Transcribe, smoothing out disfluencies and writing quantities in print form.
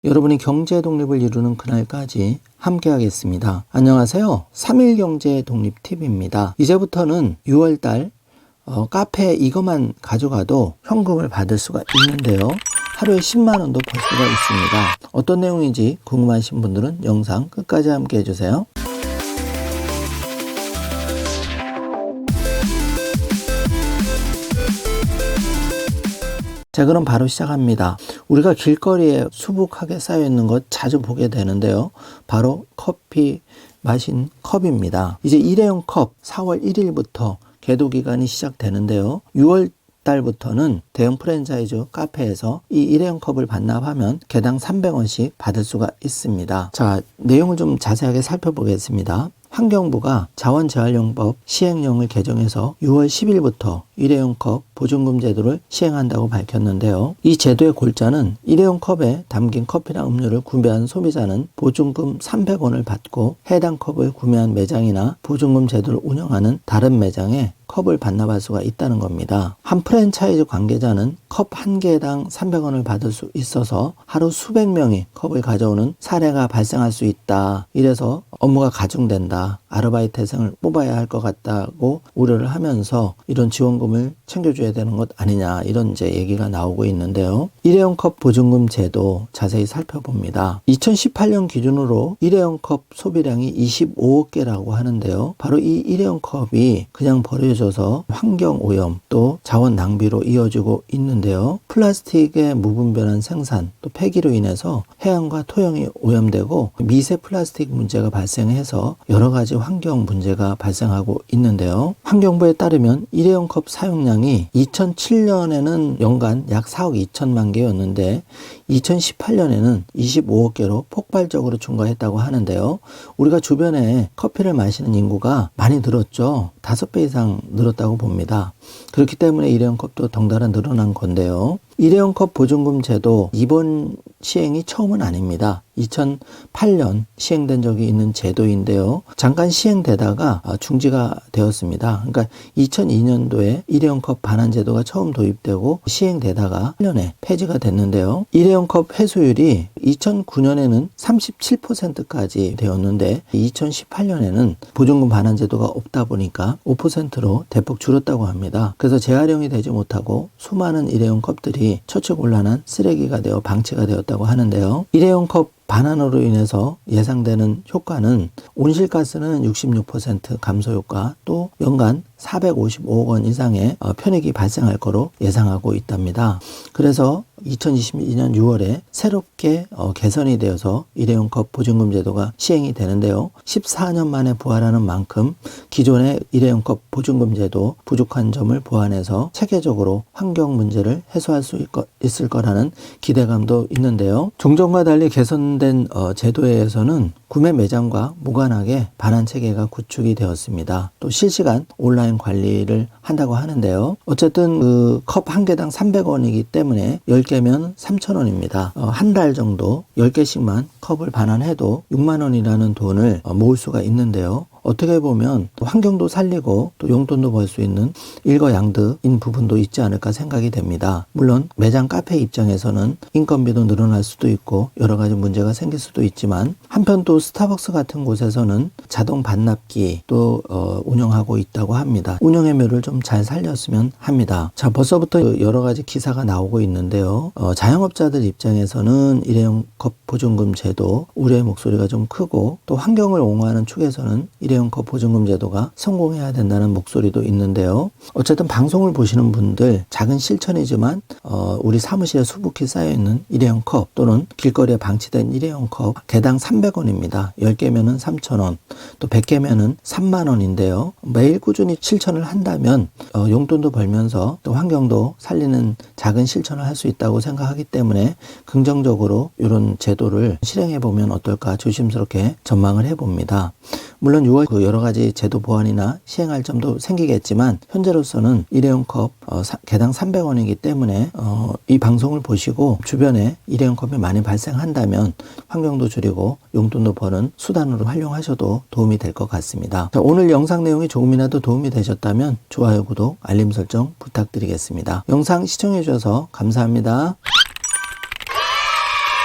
여러분이 경제 독립을 이루는 그날까지 함께 하겠습니다. 안녕하세요. 3일 경제 독립 팁입니다. 이제부터는 6월달 카페에 이것만 가져가도 현금을 받을 수가 있는데요. 하루에 10만원도 벌 수가 있습니다. 어떤 내용인지 궁금하신 분들은 영상 끝까지 함께 해주세요. 자, 그럼 바로 시작합니다. 우리가 길거리에 수북하게 쌓여있는 것 자주 보게 되는데요. 바로 커피 마신 컵입니다. 이제 일회용 컵 4월 1일부터 계도 기간이 시작되는데요. 6월 달부터는 대형 프랜차이즈 카페에서 이 일회용 컵을 반납하면 개당 300원씩 받을 수가 있습니다. 자, 내용을 좀 자세하게 살펴보겠습니다. 환경부가 자원재활용법 시행령을 개정해서 6월 10일부터 일회용 컵 보증금 제도를 시행한다고 밝혔는데요. 이 제도의 골자는 일회용 컵에 담긴 커피나 음료를 구매한 소비자는 보증금 300원을 받고 해당 컵을 구매한 매장이나 보증금 제도를 운영하는 다른 매장에 컵을 반납할 수가 있다는 겁니다. 한 프랜차이즈 관계자는 컵 한 개당 300원을 받을 수 있어서 하루 수백 명이 컵을 가져오는 사례가 발생할 수 있다. 이래서 업무가 가중된다. 아르바이트생을 뽑아야 할 것 같다고 우려를 하면서 이런 지원금을 챙겨줘야 되는 것 아니냐, 이런 이제 얘기가 나오고 있는데요. 일회용 컵 보증금 제도 자세히 살펴봅니다. 2018년 기준으로 일회용 컵 소비량이 25억 개라고 하는데요. 바로 이 일회용 컵이 그냥 버려져서 환경 오염 또 자원 낭비로 이어지고 있는데요. 플라스틱의 무분별한 생산 또 폐기로 인해서 해양과 토양이 오염되고 미세 플라스틱 문제가 발생해서 여러 가지 환경 문제가 발생하고 있는데요. 환경부에 따르면 일회용 컵 사용량이 2007년에는 연간 약 4억 2천만 개였는데 2018년에는 25억 개로 폭발적으로 증가했다고 하는데요. 우리가 주변에 커피를 마시는 인구가 많이 늘었죠. 5배 이상 늘었다고 봅니다. 그렇기 때문에 일회용 컵도 덩달아 늘어난 건데요. 일회용 컵 보증금 제도 이번 시행이 처음은 아닙니다. 2008년 시행된 적이 있는 제도인데요. 잠깐 시행되다가 중지가 되었습니다. 그러니까 2002년도에 일회용 컵 반환 제도가 처음 도입되고 시행되다가 8년에 폐지가 됐는데요. 일회용 컵 회수율이 2009년에는 37%까지 되었는데 2018년에는 보증금 반환 제도가 없다 보니까 5%로 대폭 줄었다고 합니다. 그래서 재활용이 되지 못하고 수많은 일회용 컵들이 처치곤란한 쓰레기가 되어 방치가 되었다고 하는데요. 일회용 컵 반환으로 인해서 예상되는 효과는 온실가스는 66% 감소 효과, 또 연간 455억 원 이상의 편익이 발생할 거로 예상하고 있답니다. 그래서 2022년 6월에 새롭게 개선이 되어서 일회용 컵 보증금 제도가 시행이 되는데요. 14년 만에 부활하는 만큼 기존의 일회용 컵 보증금 제도 부족한 점을 보완해서 체계적으로 환경 문제를 해소할 수 있을 거라는 기대감도 있는데요. 종전과 달리 개선된 제도에서는 구매 매장과 무관하게 반환 체계가 구축이 되었습니다. 또 실시간 온라인 관리를 한다고 하는데요. 어쨌든 그 컵 한 개당 300원이기 때문에 10개면 3,000원입니다. 한 달 정도 10개씩만 컵을 반환해도 6만 원이라는 돈을 모을 수가 있는데요. 어떻게 보면 환경도 살리고 또 용돈도 벌 수 있는 일거양득인 부분도 있지 않을까 생각이 됩니다. 물론 매장 카페 입장에서는 인건비도 늘어날 수도 있고 여러 가지 문제가 생길 수도 있지만, 한편 또 스타벅스 같은 곳에서는 자동 반납기 또 운영하고 있다고 합니다. 운영의 묘를 좀 잘 살렸으면 합니다. 자, 벌써부터 여러 가지 기사가 나오고 있는데요. 자영업자들 입장에서는 일회용 컵 보증금 제도 우려의 목소리가 좀 크고, 또 환경을 옹호하는 축에서는 일회용 컵 보증금 제도가 성공해야 된다는 목소리도 있는데요. 어쨌든 방송을 보시는 분들, 작은 실천이지만 우리 사무실에 수북히 쌓여있는 일회용 컵 또는 길거리에 방치된 일회용 컵 개당 300원입니다. 10개면은 3,000원, 또 100개면은 3만 원인데요. 매일 꾸준히 실천을 한다면 용돈도 벌면서 또 환경도 살리는 작은 실천을 할 수 있다고 생각하기 때문에 긍정적으로 이런 제도를 실행해보면 어떨까 조심스럽게 전망을 해봅니다. 물론 6월 그 여러 가지 제도 보완이나 시행할 점도 생기겠지만 현재로서는 일회용 컵 개당 300원이기 때문에 이 방송을 보시고 주변에 일회용 컵이 많이 발생한다면 환경도 줄이고 용돈도 버는 수단으로 활용하셔도 도움이 될 것 같습니다. 자, 오늘 영상 내용이 조금이라도 도움이 되셨다면 좋아요, 구독, 알림 설정 부탁드리겠습니다. 영상 시청해 주셔서 감사합니다.